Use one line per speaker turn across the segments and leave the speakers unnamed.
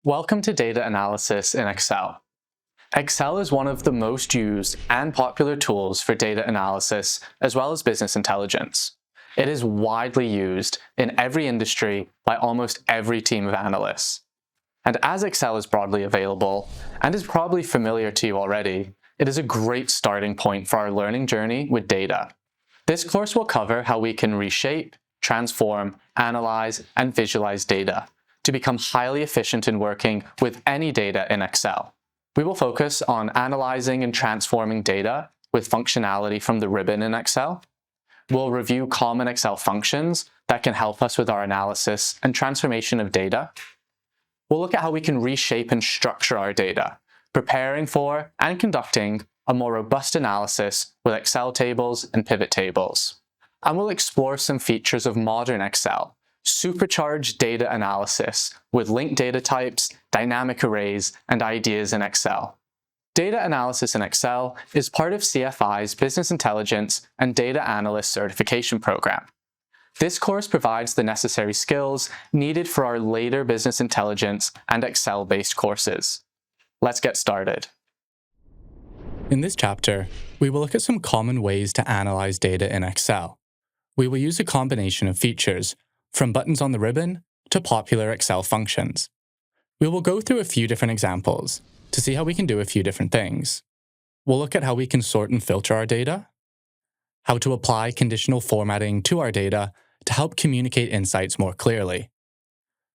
Welcome to data analysis in Excel. Excel is one of the most used and popular tools for data analysis as well as business intelligence. It is widely used in every industry by almost every team of analysts. And as Excel is broadly available and is probably familiar to you already, it is a great starting point for our learning journey with data. This course will cover how we can reshape, transform, analyze, and visualize data to become highly efficient in working with any data in Excel. We will focus on analyzing and transforming data with functionality from the ribbon in Excel. We'll review common Excel functions that can help us with our analysis and transformation of data. We'll look at how we can reshape and structure our data, preparing for and conducting a more robust analysis with Excel tables and pivot tables. And we'll explore some features of modern Excel, supercharged data analysis with linked data types, dynamic arrays, and ideas in Excel. Data analysis in Excel is part of CFI's Business Intelligence and Data Analyst Certification Program. This course provides the necessary skills needed for our later business intelligence and Excel-based courses. Let's get started.
In this chapter, we will look at some common ways to analyze data in Excel. We will use a combination of features, from buttons on the ribbon to popular Excel functions. We will go through a few different examples to see how we can do a few different things. We'll look at how we can sort and filter our data, how to apply conditional formatting to our data to help communicate insights more clearly.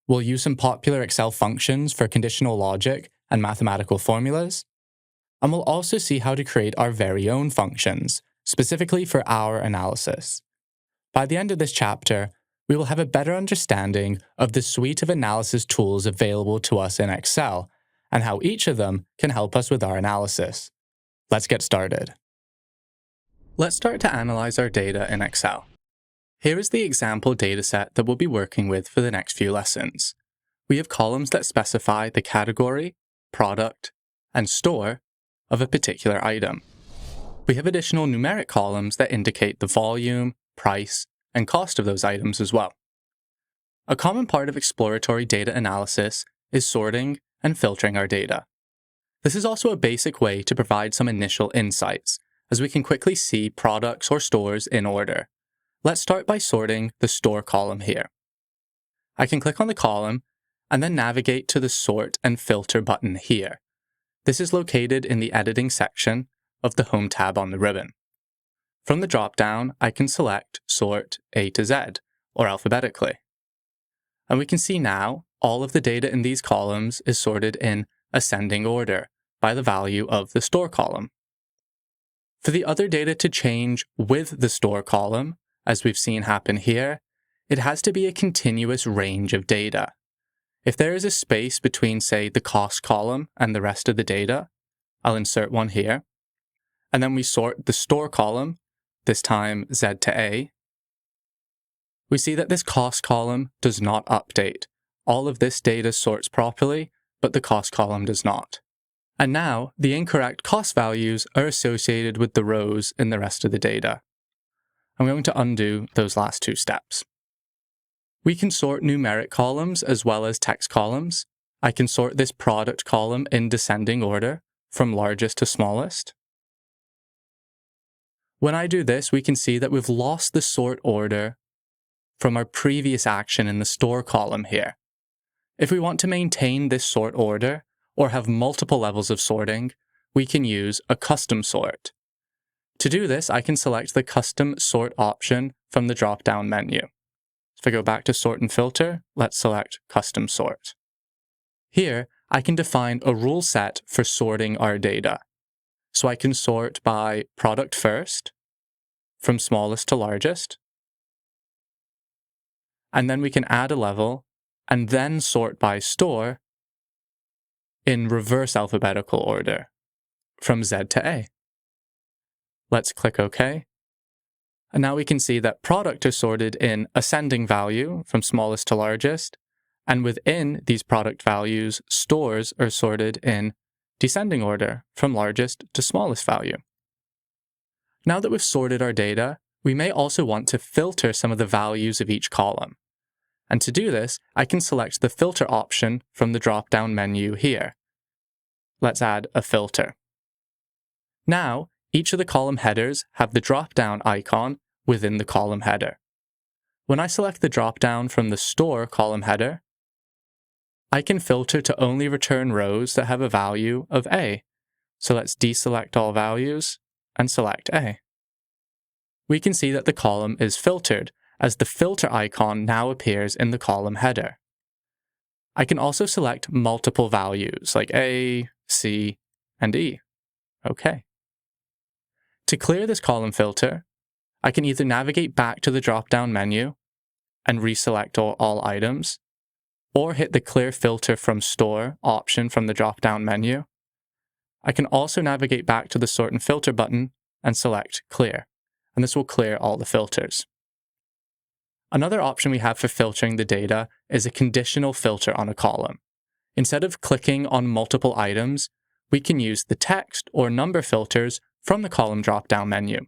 We'll use some popular Excel functions for conditional logic and mathematical formulas. And we'll also see how to create our very own functions, specifically for our analysis. By the end of this chapter, we will have a better understanding of the suite of analysis tools available to us in Excel and how each of them can help us with our analysis. Let's get started. Let's start to analyze our data in Excel. Here is the example dataset that we'll be working with for the next few lessons. We have columns that specify the category, product, and store of a particular item. We have additional numeric columns that indicate the volume, price, and cost of those items as well. A common part of exploratory data analysis is sorting and filtering our data. This is also a basic way to provide some initial insights, as we can quickly see products or stores in order. Let's start by sorting the store column here. I can click on the column and then navigate to the Sort and Filter button here. This is located in the Editing section of the Home tab on the ribbon. From the drop-down, I can select Sort A to Z, or alphabetically. And we can see now all of the data in these columns is sorted in ascending order by the value of the store column. For the other data to change with the store column, as we've seen happen here, it has to be a continuous range of data. If there is a space between, say, the cost column and the rest of the data, I'll insert one here, and then we sort the store column, this time Z to A, we see that this cost column does not update. All of this data sorts properly, but the cost column does not. And now, the incorrect cost values are associated with the rows in the rest of the data. I'm going to undo those last two steps. We can sort numeric columns as well as text columns. I can sort this product column in descending order, from largest to smallest. When I do this, we can see that we've lost the sort order from our previous action in the store column here. If we want to maintain this sort order, or have multiple levels of sorting, we can use a custom sort. To do this, I can select the custom sort option from the drop-down menu. If I go back to Sort and Filter, let's select Custom Sort. Here, I can define a rule set for sorting our data. So I can sort by product first, from smallest to largest, and then we can add a level, and then sort by store in reverse alphabetical order, from Z to A. Let's click OK. And now we can see that product is sorted in ascending value, from smallest to largest, and within these product values, stores are sorted in descending order, from largest to smallest value. Now that we've sorted our data, we may also want to filter some of the values of each column. And to do this, I can select the filter option from the drop-down menu here. Let's add a filter. Now, each of the column headers have the drop-down icon within the column header. When I select the drop-down from the store column header, I can filter to only return rows that have a value of A. So let's deselect all values and select A. We can see that the column is filtered, as the filter icon now appears in the column header. I can also select multiple values like A, C, and E. OK. To clear this column filter, I can either navigate back to the drop-down menu and reselect all items, or hit the Clear Filter from Store option from the drop-down menu. I can also navigate back to the Sort and Filter button and select Clear, and this will clear all the filters. Another option we have for filtering the data is a conditional filter on a column. Instead of clicking on multiple items, we can use the text or number filters from the column drop-down menu.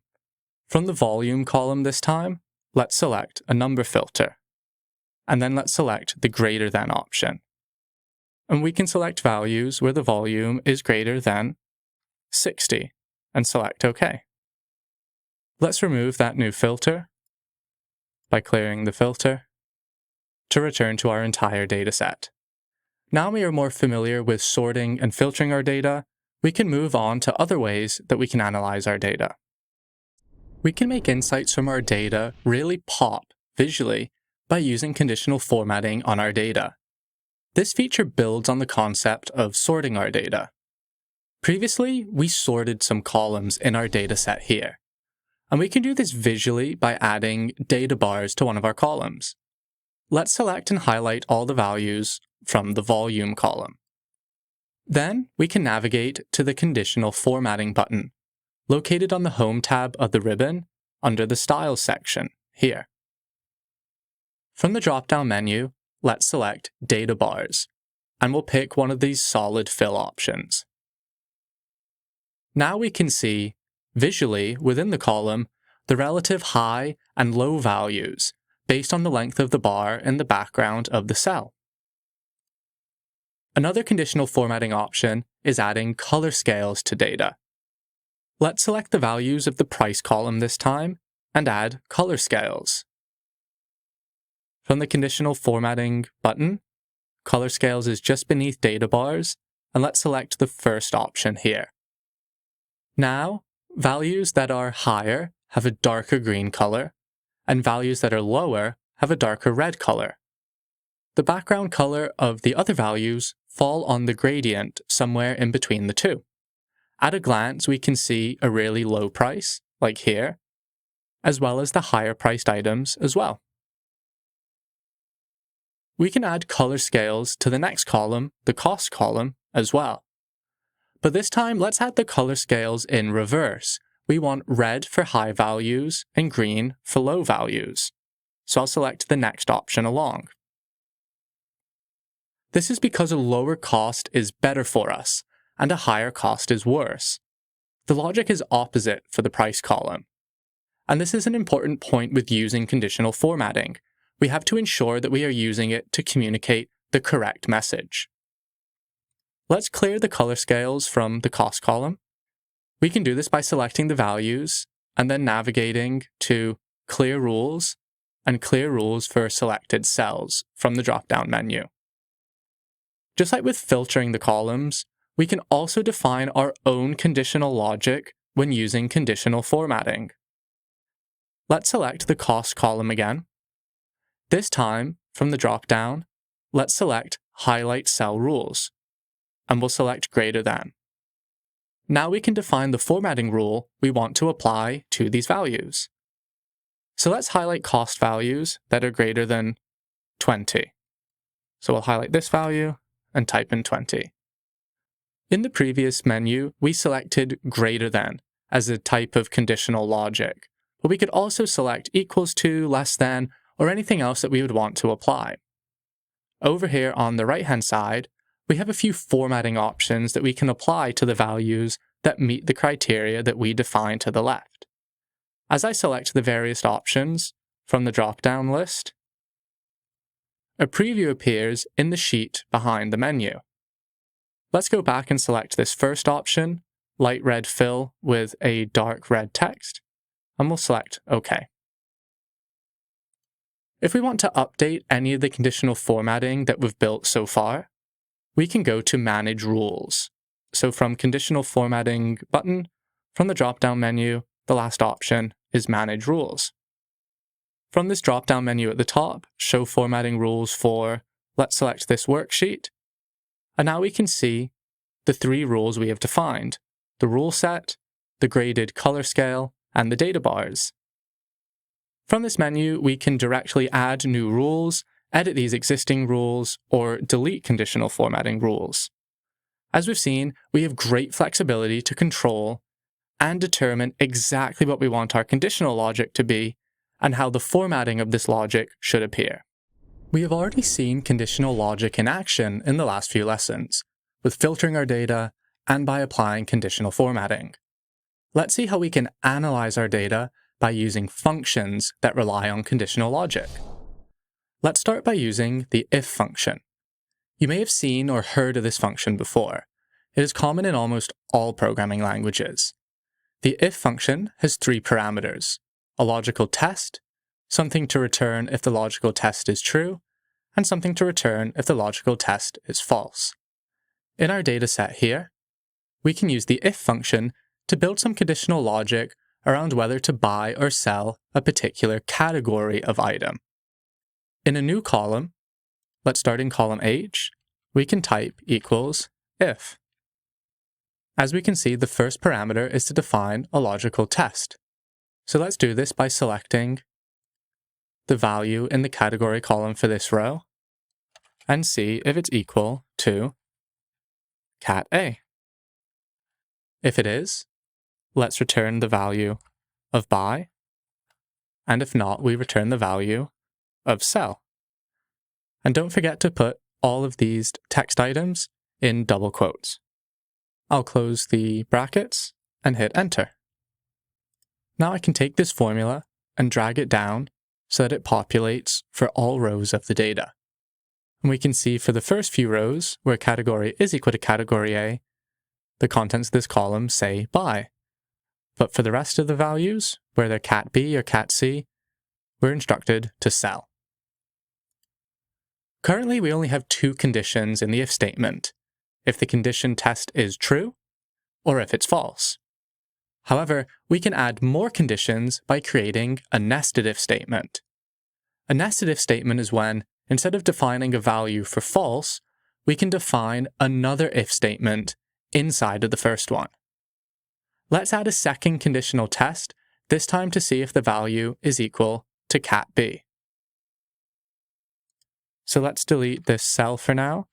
From the volume column this time, let's select a number filter. And then let's select the greater than option. And we can select values where the volume is greater than 60 and select OK. Let's remove that new filter by clearing the filter to return to our entire dataset. Now we are more familiar with sorting and filtering our data, we can move on to other ways that we can analyze our data. We can make insights from our data really pop visually by using conditional formatting on our data. This feature builds on the concept of sorting our data. Previously, we sorted some columns in our dataset here, and we can do this visually by adding data bars to one of our columns. Let's select and highlight all the values from the volume column. Then we can navigate to the Conditional Formatting button, located on the Home tab of the ribbon under the Styles section here. From the drop-down menu, let's select Data Bars, and we'll pick one of these solid fill options. Now we can see, visually within the column, the relative high and low values based on the length of the bar in the background of the cell. Another conditional formatting option is adding color scales to data. Let's select the values of the price column this time and add color scales. From the Conditional Formatting button, Color Scales is just beneath Data Bars, and let's select the first option here. Now, values that are higher have a darker green color, and values that are lower have a darker red color. The background color of the other values fall on the gradient somewhere in between the two. At a glance, we can see a really low price, like here, as well as the higher priced items as well. We can add color scales to the next column, the cost column, as well. But this time, let's add the color scales in reverse. We want red for high values and green for low values. So I'll select the next option along. This is because a lower cost is better for us, and a higher cost is worse. The logic is opposite for the price column. And this is an important point with using conditional formatting. We have to ensure that we are using it to communicate the correct message. Let's clear the color scales from the cost column. We can do this by selecting the values and then navigating to Clear Rules and Clear Rules for selected cells from the drop-down menu. Just like with filtering the columns, we can also define our own conditional logic when using conditional formatting. Let's select the cost column again. This time, from the drop-down, let's select Highlight Cell Rules, and we'll select Greater Than. Now we can define the formatting rule we want to apply to these values. So let's highlight cost values that are greater than 20. So we'll highlight this value and type in 20. In the previous menu, we selected greater than as a type of conditional logic, but we could also select equals to, less than, or anything else that we would want to apply. Over here on the right-hand side, we have a few formatting options that we can apply to the values that meet the criteria that we define to the left. As I select the various options from the drop-down list, a preview appears in the sheet behind the menu. Let's go back and select this first option, light red fill with a dark red text, and we'll select OK. If we want to update any of the conditional formatting that we've built so far, we can go to Manage Rules. So from Conditional Formatting button, from the drop-down menu, the last option is Manage Rules. From this drop-down menu at the top, Show Formatting Rules for, let's select this worksheet. And now we can see the 3 rules we have defined: the rule set, the graded color scale, and the data bars. From this menu, we can directly add new rules, edit these existing rules, or delete conditional formatting rules. As we've seen, we have great flexibility to control and determine exactly what we want our conditional logic to be and how the formatting of this logic should appear. We have already seen conditional logic in action in the last few lessons, with filtering our data and by applying conditional formatting. Let's see how we can analyze our data by using functions that rely on conditional logic. Let's start by using the if function. You may have seen or heard of this function before. It is common in almost all programming languages. The if function has 3 parameters: a logical test, something to return if the logical test is true, and something to return if the logical test is false. In our dataset here, we can use the if function to build some conditional logic around whether to buy or sell a particular category of item. In a new column, let's start in column H, we can type equals if. As we can see, the first parameter is to define a logical test. So let's do this by selecting the value in the category column for this row and see if it's equal to cat A. If it is, let's return the value of buy, and if not, we return the value of sell. And don't forget to put all of these text items in double quotes. I'll close the brackets and hit enter. Now I can take this formula and drag it down so that it populates for all rows of the data. And we can see for the first few rows, where category is equal to category A, the contents of this column say buy. But for the rest of the values, where they're cat B or cat C, we're instructed to sell. Currently, we only have 2 conditions in the if statement: if the condition test is true, or if it's false. However, we can add more conditions by creating a nested if statement. A nested if statement is when, instead of defining a value for false, we can define another if statement inside of the first one. Let's add a second conditional test, this time to see if the value is equal to cat B. So let's delete this cell for now,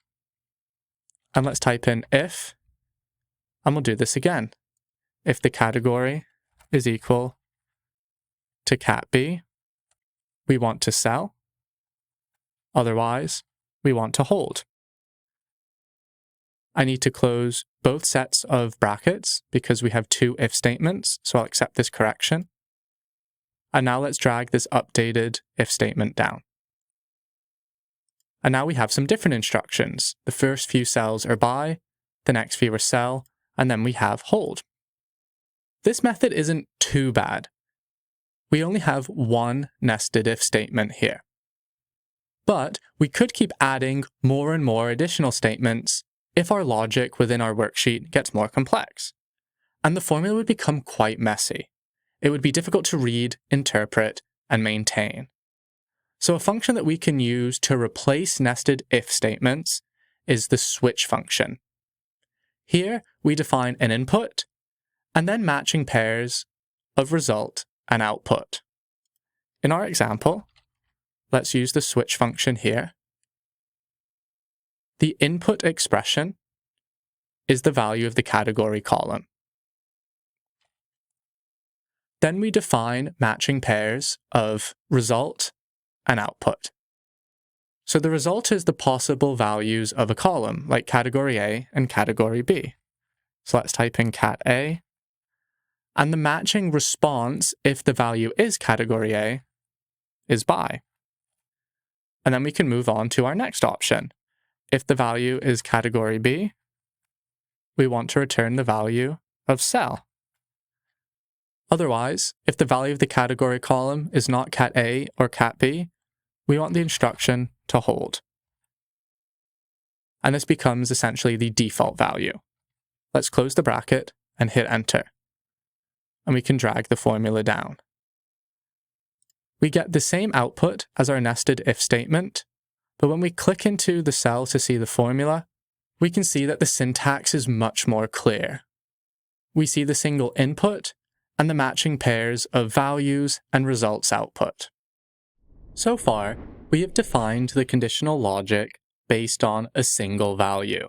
and let's type in if, and we'll do this again. If the category is equal to cat B, we want to sell. Otherwise, we want to hold. I need to close both sets of brackets because we have 2 if statements, so I'll accept this correction. And now let's drag this updated if statement down. And now we have some different instructions. The first few cells are buy, the next few are sell, and then we have hold. This method isn't too bad. We only have 1 nested if statement here. But we could keep adding more and more additional statements if our logic within our worksheet gets more complex. And the formula would become quite messy. It would be difficult to read, interpret, and maintain. So a function that we can use to replace nested if statements is the switch function. Here, we define an input, and then matching pairs of result and output. In our example, let's use the switch function here. The input expression is the value of the category column. Then we define matching pairs of result and output. So the result is the possible values of a column, like category A and category B. So let's type in cat A. And the matching response, if the value is category A, is buy. And then we can move on to our next option. If the value is category B, we want to return the value of cell. Otherwise, if the value of the category column is not cat A or cat B, we want the instruction to hold. And this becomes essentially the default value. Let's close the bracket and hit enter. And we can drag the formula down. We get the same output as our nested if statement, but when we click into the cell to see the formula, we can see that the syntax is much more clear. We see the single input and the matching pairs of values and results output. So far, we have defined the conditional logic based on a single value.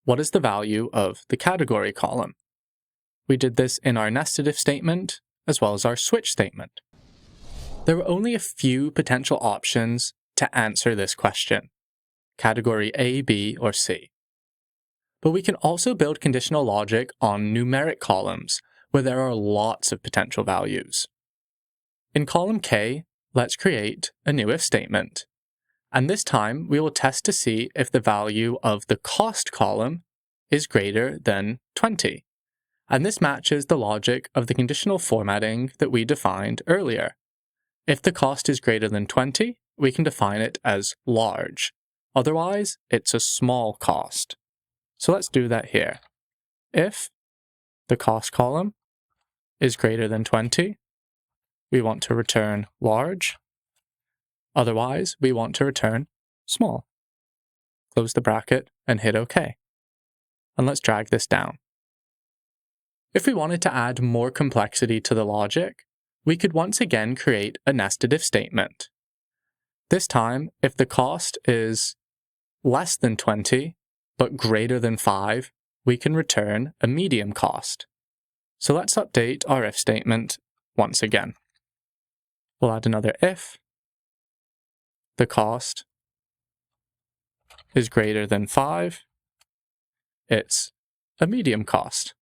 What is the value of the category column? We did this in our nested if statement, as well as our switch statement. There were only a few potential options to answer this question: category A, B, or C. But we can also build conditional logic on numeric columns, where there are lots of potential values. In column K, let's create a new if statement. And this time, we will test to see if the value of the cost column is greater than 20. And this matches the logic of the conditional formatting that we defined earlier. If the cost is greater than 20, we can define it as large. Otherwise, it's a small cost. So let's do that here. If the cost column is greater than 20, we want to return large. Otherwise, we want to return small. Close the bracket and hit OK. And let's drag this down. If we wanted to add more complexity to the logic, we could once again create a nested if statement. This time, if the cost is less than 20, but greater than 5, we can return a medium cost. So let's update our if statement once again. We'll add another if. The cost is greater than 5. It's a medium cost.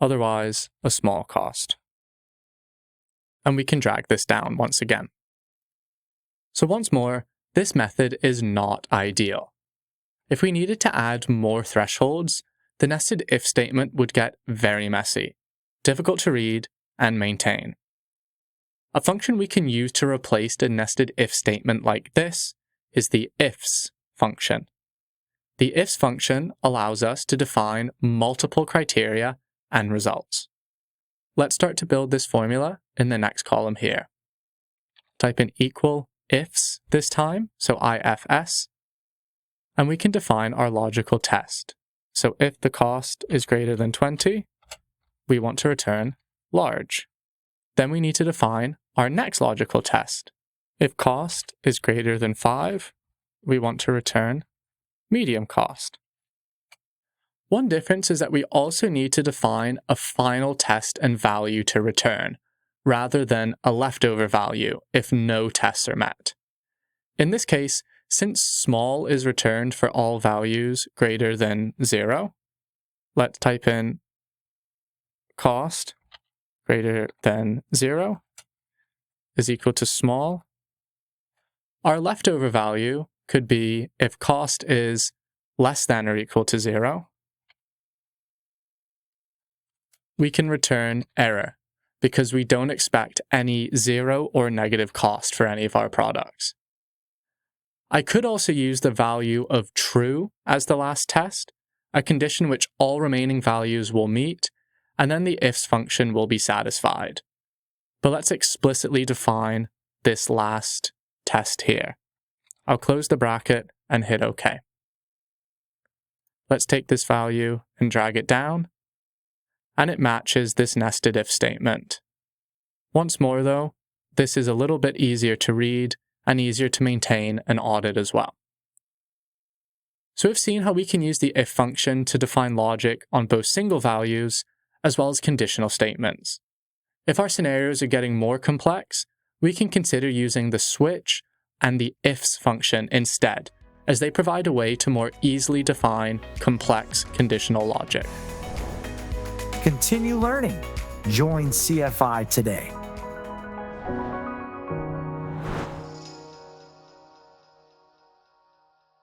Otherwise, a small cost. And we can drag this down once again. So once more, this method is not ideal. If we needed to add more thresholds, the nested if statement would get very messy, difficult to read and maintain. A function we can use to replace a nested if statement like this is the ifs function. The ifs function allows us to define multiple criteria and results. Let's start to build this formula in the next column here. Type in equal ifs this time, so IFS, and we can define our logical test. So if the cost is greater than 20, we want to return large. Then we need to define our next logical test. If cost is greater than 5, we want to return medium cost. One difference is that we also need to define a final test and value to return, rather than a leftover value if no tests are met. In this case, since small is returned for all values greater than 0, let's type in cost greater than 0 is equal to small. Our leftover value could be if cost is less than or equal to 0, we can return error because we don't expect any 0 or negative cost for any of our products. I could also use the value of true as the last test, a condition which all remaining values will meet, and then the ifs function will be satisfied. But let's explicitly define this last test here. I'll close the bracket and hit OK. Let's take this value and drag it down, and it matches this nested if statement. Once more though, this is a little bit easier to read and easier to maintain and audit as well. So we've seen how we can use the if function to define logic on both single values as well as conditional statements. If our scenarios are getting more complex, we can consider using the switch and the ifs function instead, as they provide a way to more easily define complex conditional logic.
Continue learning. Join CFI today.